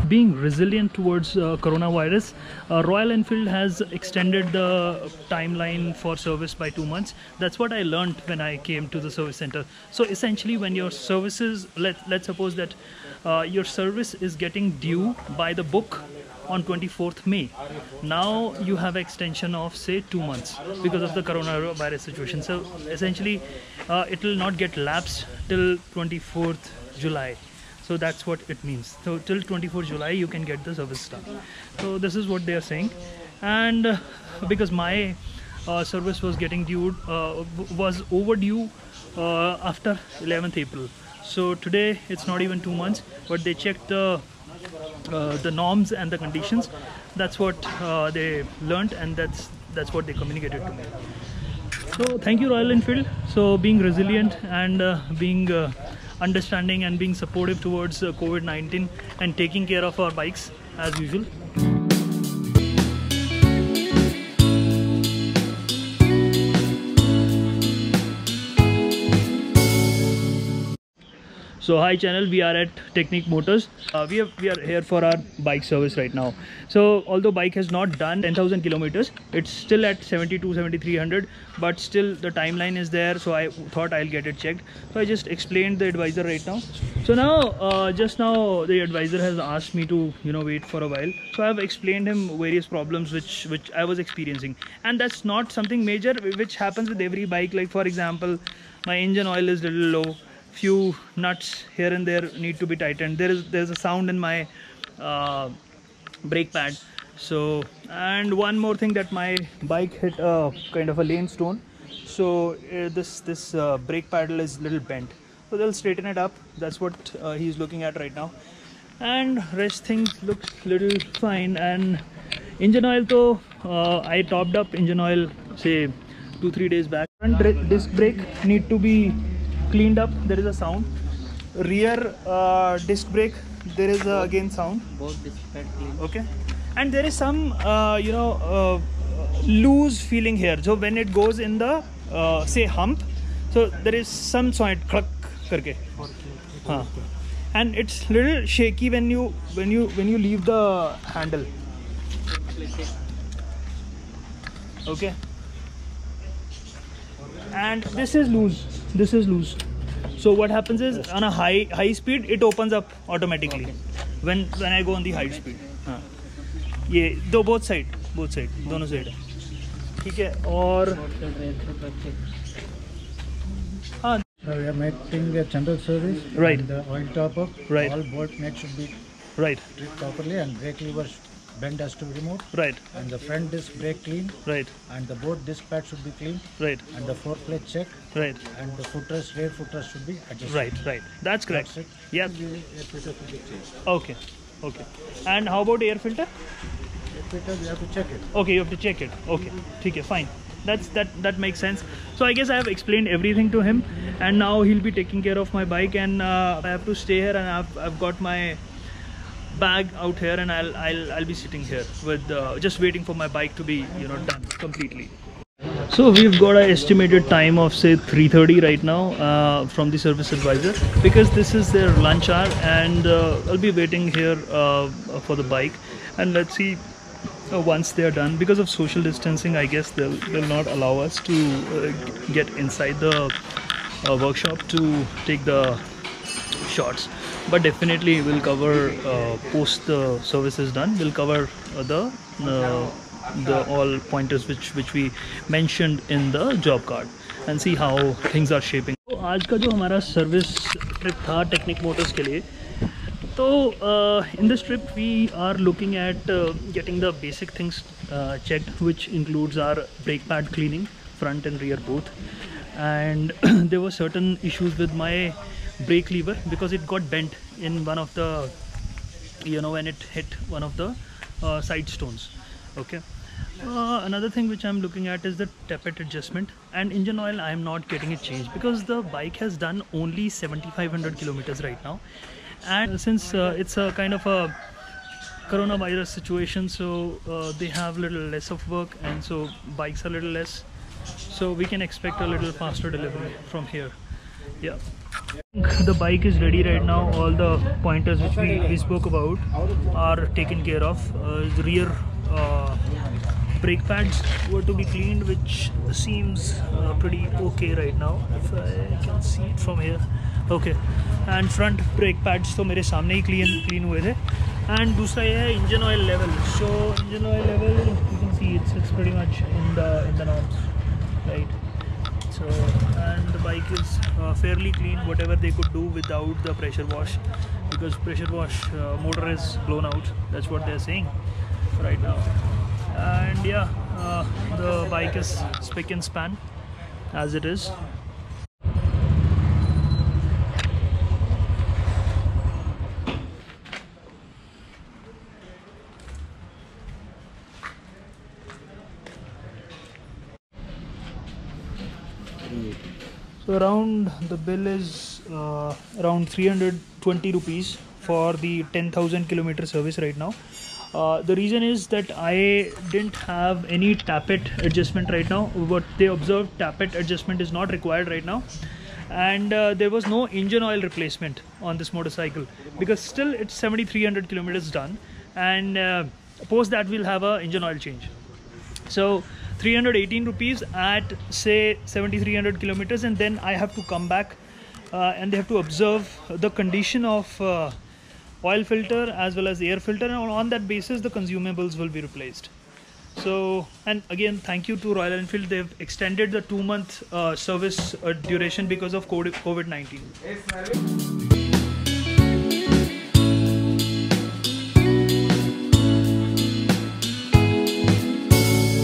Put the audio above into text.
being resilient towards coronavirus, Royal Enfield has extended the timeline for service by 2 months. That's what I learned when I came to the service center. So essentially, when your services, let's suppose that your service is getting due by the book on 24th May. Now you have extension of say 2 months because of the coronavirus situation. So essentially it will not get lapsed till 24th July. So that's what it means. So till 24th July you can get the service done. So this is what they are saying. And because my service was getting due, was overdue after 11th April. So today it's not even 2 months, but they checked the norms and the conditions. That's what they learned, and that's what they communicated to me. So thank you, Royal Enfield. So being resilient and being understanding and being supportive towards COVID-19 and taking care of our bikes as usual. So hi channel, we are at Technic Motors. We are here for our bike service right now. So although bike has not done 10,000 kilometers, it's still at 7300, but still the timeline is there. So I thought I'll get it checked. So I just explained the advisor right now. So now just now the advisor has asked me to wait for a while. So I have explained him various problems which I was experiencing, and that's not something major which happens with every bike. Like for example, my engine oil is a little low. Few nuts here and there need to be tightened. There's a sound in my brake pad. So, and one more thing, that my bike hit a kind of a lane stone. So this brake paddle is a little bent. So they'll straighten it up. That's what he's looking at right now. And rest things looks little fine. And engine oil though, I topped up engine oil say 2-3 days back. Front disc brake need to be cleaned up. There is a sound. Rear disc brake, there is again sound. Both disc pad clean. Okay. And there is some loose feeling here. So when it goes in the say hump, so there is some sound cluck karke. And it's little shaky when you leave the handle. Okay. And this is loose. So what happens is, on a high speed it opens up automatically. when I go on the high speed. ये दो both side दोनों side है, ठीक है. और हाँ, we are making the general service, right, and the oil top up, right, all bolt necks should be right treated properly, and brake lever bend has to be removed, right, and the front disc brake clean, right, and the both disc pads should be clean, right, and the floor plate check, right, and the footrest, rear footrest should be adjusted. right. That's correct. That's it. Yeah. The air filter should be changed. Okay. And how about air filter? Air filter, we have to check it. Okay, you have to check it. Okay, okay, fine. That makes sense. So I guess I have explained everything to him, and now he'll be taking care of my bike, and I have to stay here, and I've got my bag out here, and I'll be sitting here with just waiting for my bike to be done completely. So we've got an estimated time of say 3:30 right now from the service advisor, because this is their lunch hour, and I'll be waiting here for the bike, and let's see once they are done. Because of social distancing, I guess they'll not allow us to get inside the workshop to take the shots, but definitely we'll cover post the service is done. We'll cover the all pointers which we mentioned in the job card, and see how things are shaping. तो आज का जो हमारा service trip था technique Motors के लिए, तो in this trip we are looking at getting the basic things checked, which includes our brake pad cleaning, front and rear both. And there were certain issues with my brake lever because it got bent in one of the when it hit one of the side stones. Okay. Another thing which I'm looking at is the tappet adjustment, and engine oil I am not getting it changed because the bike has done only 7,500 kilometers right now, and since it's a kind of a coronavirus situation, so they have a little less of work, and so bikes are a little less, so we can expect a little faster delivery from here. Yeah. The bike is ready right now. All the pointers which we spoke about are taken care of. The rear brake pads were to be cleaned, which seems pretty okay right now, if I can see it from here. Okay, and front brake pads तो मेरे सामने ही clean हुए थे. And दूसरा ये है engine oil level. So engine oil level, you can see it's pretty much in the norms, right? So, and the bike is fairly clean, whatever they could do without the pressure wash, because pressure wash motor is blown out. That's what they're saying right now. And yeah, the bike is spick and span as it is. So around the bill is around 320 rupees for the 10,000 kilometer service right now. The reason is that I didn't have any tappet adjustment right now. What they observed, tappet adjustment is not required right now, and there was no engine oil replacement on this motorcycle, because still it's 7,300 kilometers done, and post that we'll have a engine oil change. So 318 rupees at say 7,300 kilometers, and then I have to come back and they have to observe the condition of oil filter as well as air filter, and on that basis the consumables will be replaced. So, and again, thank you to Royal Enfield. They've extended the 2-month service duration because of COVID-19.